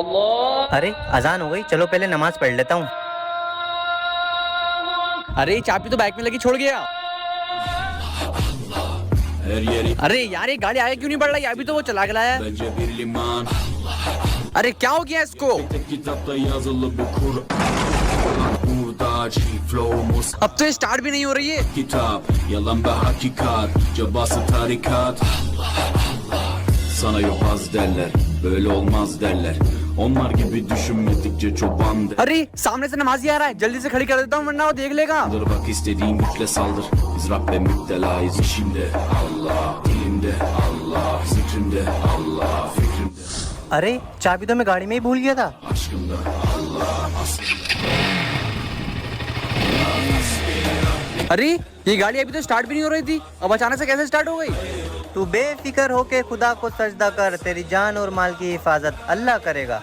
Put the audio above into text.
अरे अजान हो गई, चलो पहले नमाज पढ़ लेता हूँ। अरे चाबी तो बाइक में लगी छोड़ गया। अरे यार ये गाड़ी आगे क्यों नहीं बढ़ रही? अभी तो वो चला के लाया। अरे क्या हो गया इसको? अब तो ये स्टार्ट भी नहीं हो रही है। Kitap, yalan ve hakikat, cabası tarikat. Sana yobaz derler, böyle olmaz derler. Onlar gibi düşünmedikçe çoban der. अरे सामने से नमाजी आ रहा है, जल्दी से खड़ी कर देता हूँ वरना वो देख लेगा। Bak istediğin güçle saldır. Biz Rabbe müptelayız işimde. Allah, dilimde Allah, zikrimde Allah, fikrimde. अरे चाबी तो मैं गाड़ी में ही भूल गया था। Aşkımda Allah, अरे ये गाड़ी अभी तो स्टार्ट भी नहीं हो रही थी, अब अचानक से कैसे स्टार्ट हो गई? तू बेफिक्र होके खुदा को सजदा कर, तेरी जान और माल की हिफाजत अल्लाह करेगा।